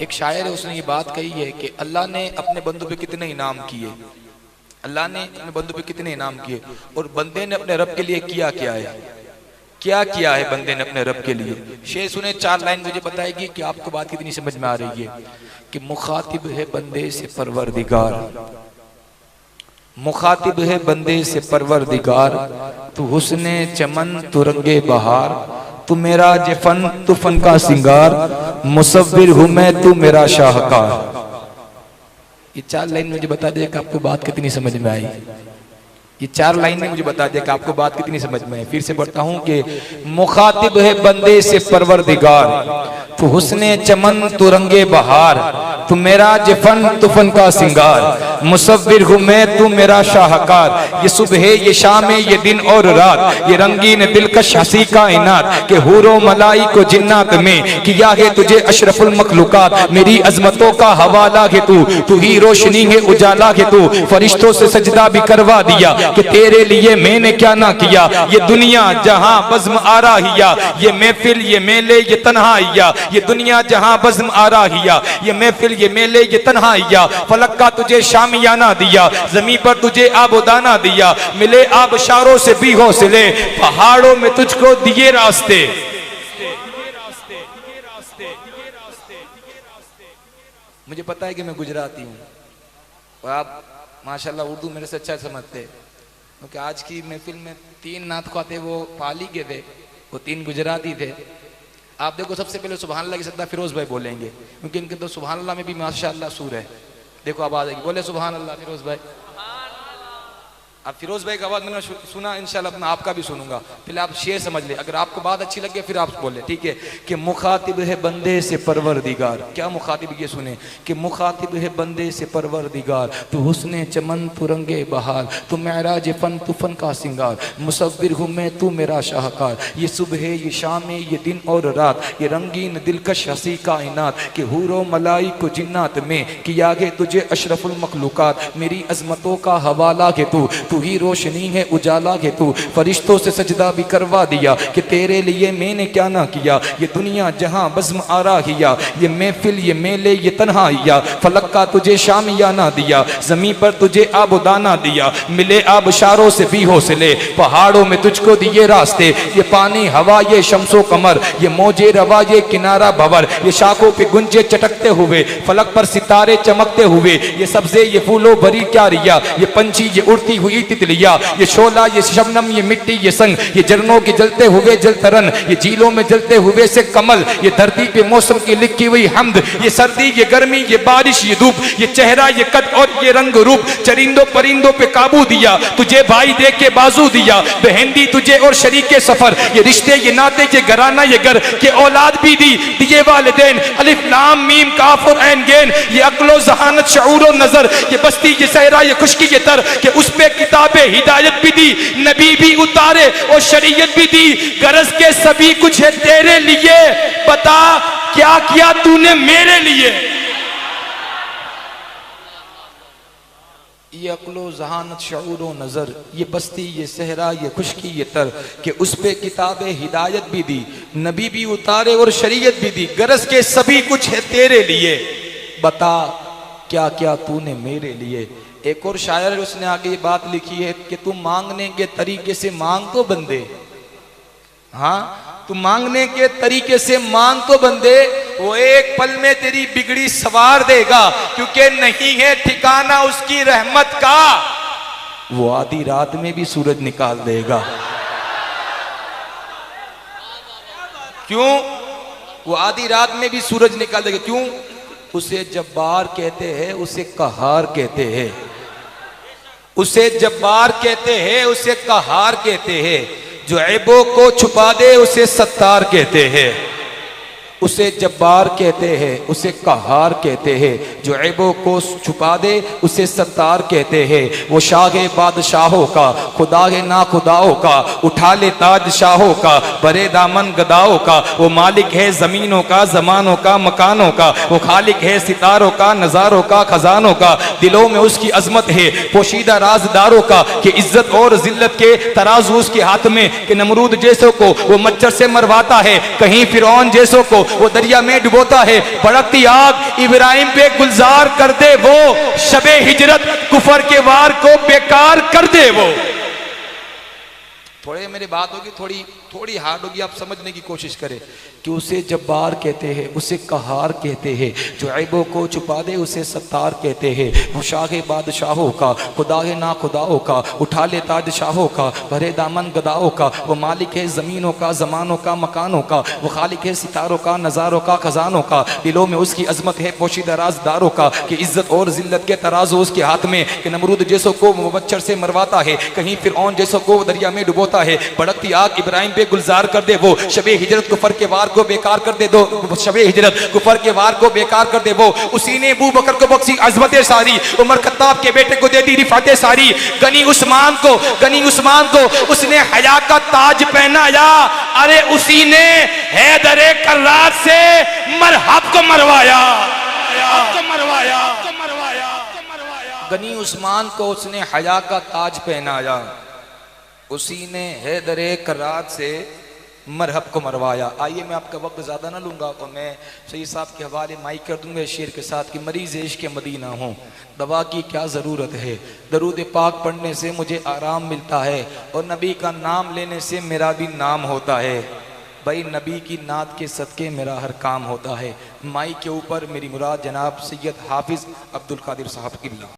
एक शायर है, उसने ये बात कही है कि अल्लाह ने अपने बंदों पे कितने इनाम किए, अल्लाह ने अपने बंदों पे कितने इनाम किए और बंदे ने अपने रब के लिए किया क्या है, क्या किया है बंदे ने अपने रब के लिए। शेर सुने, 4 लाइन मुझे बताएगी कि आपको बात कितनी समझ में आ रही है। कि मुखातिब है बंदे से परवरदिगार, मुखातिब है बंदे से परवरदिगार, तू हुस्ने चमन तू रंगे बहार, तू मेरा जफन तू फन का सिंगार, मुसव्विर हूं मैं तू मेरा शाहकार। ये 4 लाइन मुझे बता दिया कि आपको बात कितनी समझ में आई। ये 4 लाइनें मुझे बता दिया कि आपको बात कितनी समझ में आई। फिर से पढ़ता हूं कि मुखातिब है बंदे से परवरदिगार, तू हुस्ने चमन तू रंगे बहार, तू मेरा जफन तू फन का सिंगार, मुसव्विर हूं मैं तू मेरा शाहकार। ये सुबह ये शाम ये दिन और रात, ये रंगीन दिलकश हंसी कायनात, के हूरो मलाई को जिन्नात में किया है तुझे अशरफुल मखलूकात। मेरी अजमतों का हवाला है तू ही रोशनी है उजाला है तू, फरिश्तों से सजदा भी करवा दिया कि तेरे लिए मैंने क्या ना किया। ये दुनिया जहां बज़्म आराहिया, ये महफिल ये मेले ये तन्हाइया, ये दुनिया जहां बज़्म आराहिया, ये महफिल ये मेले ये तन्हाइया। फलक का तुझे शामियाना दिया, जमीन पर तुझे आबोदाना दिया, मिले आबशारों से भी हौसले, पहाड़ों में तुझको दिए रास्ते। मुझे पता है कि मैं गुजराती हूँ और आप माशाल्लाह उर्दू मेरे से अच्छा समझते हैं, क्योंकि आज की महफिल में 3 नात ख्वाते वो पाली के थे, वो 3 गुजराती थे। आप देखो, सबसे पहले सुभान अल्लाह की सद्दा फिरोज भाई बोलेंगे, क्योंकि इनके तो सुभान अल्लाह में भी माशाअल्लाह सूर है। देखो आवाज आएगी, बोले सुभान अल्लाह फिरोज भाई। अब फिरोज भाई का आवाज मैंने सुना, इंशाल्लाह मैं आपका भी सुनूंगा। पहले आप शेर समझ ले, अगर आपको बात अच्छी लगे फिर आप बोले, ठीक है। कि मुखातिब है बंदे से परवरदिगार, क्या मुखातिब, ये सुने कि मुखातिब है बंदे से परवरदिगार, तू हुस्ने चमन तू रंगे बहार, तू मेराज फन तू फन का सिंगार, मुसव्विर हूं मैं तू मेरा शाहकार। ये सुबह ये शाम ये दिन और रात, ये रंगीन दिलकश हंसी कायनात, कि हूरो मलाई को जिन्नात में किया गे तुझे अशरफुल मखलूकात। मेरी अजमतों का हवाला है तू ही रोशनी है उजाला है तू, फरिश्तों से सजदा भी करवा दिया कि तेरे लिए मैंने क्या ना किया। ये दुनिया जहां बज़्म आराहिया, ये महफिल ये मेले ये तन्हाइया, फलक का तुझे शामियाना दिया, जमीन पर तुझे आबोदाना दिया, मिले आबशारों से भी हौसले, पहाड़ों में तुझको दिए रास्ते। ये पानी हवा ये शम्सो कमर, ये मौजे रवा ये किनारा भंवर, ये शाखों पे गुंजे चटकते हुए, फलक पर सितारे चमकते हुए, ये सब्जे ये फूलों भरी क्यारिया, ये पंछी ये उड़ती हुई तितलिया, ये शोला ये शबनम ये मिट्टी ये संग, ये झरनों के जलते हुए जलतरन, ये झीलों में जलते हुए से कमल, ये धरती पे मौसम की लिखी हुई हमद, ये सर्दी ये गर्मी ये बारिश ये धूप, ये चेहरा ये कद और ये रंग रूप। चरिंदों परिंदों पे काबू दिया, तुझे भाई दे के बाजू दिया, बहन दी तुझे और शरीके सफर, ये रिश्ते ये नाते ये घराना ये घर, के औलाद भी दी दिए वालिदैन, अलिफ लाम मीम काफ और ऐन गैन, ये अक्लो जहानत शऊर और नजर, ये बस्ती ये सहरा ये खुशकी ये तर, के उस पे किताबें हिदायत भी दी, नबी भी उतारे और शरीयत भी दी। गरज के सभी कुछ है तेरे लिए, बता क्या किया तूने मेरे लिए। ये अक्लो जहानत शऊरो नजर, ये बस्ती ये सहरा ये खुशकी ये तर, के उस पे किताबें हिदायत भी दी, नबी भी उतारे और शरीयत भी दी। गरज के सभी कुछ है तेरे लिए, बता क्या क्या तूने मेरे लिए। एक और शायर है, उसने आगे ये बात लिखी है कि तू मांगने के तरीके से मांग तो बंदे, हाँ तू मांगने के तरीके से मांग तो बंदे, वो एक पल में तेरी बिगड़ी सवार देगा, क्योंकि नहीं है ठिकाना उसकी रहमत का, वो आधी रात में भी सूरज निकाल देगा। क्यों? वो आधी रात में भी सूरज निकाल देगा। क्यों? उसे जब्बार कहते हैं, उसे कहार कहते हैं, उसे जब्बार कहते हैं, उसे कहार कहते हैं। जो ऐबों को छुपा दे उसे सत्तार कहते हैं, उसे जब्बार कहते हैं, उसे कहार कहते हैं। जो ऐबों को छुपा दे उसे सत्तार कहते हैं। वो शाह बादशाहों का, खुदा है ना खुदाओं का, उठा ले ताज शाहों का, बरे दामन गदाओं का। वो मालिक है जमीनों का, जमानों का, मकानों का। वो खालिक है सितारों का, नजारों का, खजानों का। दिलों में उसकी अजमत है पोशीदा राजदारों का, कि इज्जत और जिल्लत के तराजू उसके हाथ में। कि नमरूद जैसों को वो मच्छर से मरवाता है, कहीं फिरौन जैसों को वो दरिया में डुबोता है। भड़कती आग इब्राहिम पे गुलजार कर दे वो, शबे हिजरत कुफर के वार को बेकार कर दे वो। थोड़े मेरी बात होगी थोड़ी हार्ड होगी, आप समझने की कोशिश करें कि उसे जब्बार कहते हैं, उसे कहार कहते हैं, जो ऐबों को छुपा दे उसे सत्तार कहते हैं। वो शाह बादशाहों का, खुदा है ना खुदाओं का, उठा ले ताज शाहों का, भरे दामन गदाओं का। वो मालिक है ज़मीनों का, ज़मानों का, मकानों का। वो खालिक है सितारों का, नज़ारों का, खजानों का। दिलों में उसकी अजमत है पोशीदा राजदारों का, कि इज्जत और जिल्लत के तराजू उसके हाथ में, कि नमरूद जैसों को मुबच्चर से मरवाता है, कहीं फिरऔन जैसों को दरिया में डुबोता है। भड़कती आग इब्राहिम पे गुलजार कर दे वो, शबे हिजरत कुफर के वार को बेकार कर दे दो, शबे हिजरत कुफर के वार को बेकार कर दे वो। उसी ने अबू बकर को बख्शी अज़मतें सारी, उमर खत्ताब के बेटे को दे दी रिफातें सारी। गनी उस्मान को उसने हया का ताज पहनाया, अरे उसी ने हैदरे कर्रार से मरहब को मरवाया। गनी उस्मान को उसने हया का ताज पहनाया, उसी ने हैदरे करार से मरहब को मरवाया। आइए मैं आपका वक्त ज़्यादा ना लूँगा और मैं सही साहब के हवाले माइक कर दूँगा शेर के साथ कि मरीज़ इश्क़ मदीना हूँ, दवा की क्या ज़रूरत है। दरूद पाक पढ़ने से मुझे आराम मिलता है और नबी का नाम लेने से मेरा भी नाम होता है। भाई नबी की नात के सदक़े मेरा हर काम होता है। माइक के ऊपर मेरी मुराद जनाब सैयद हाफिज़ अब्दुल कादिर साहब की।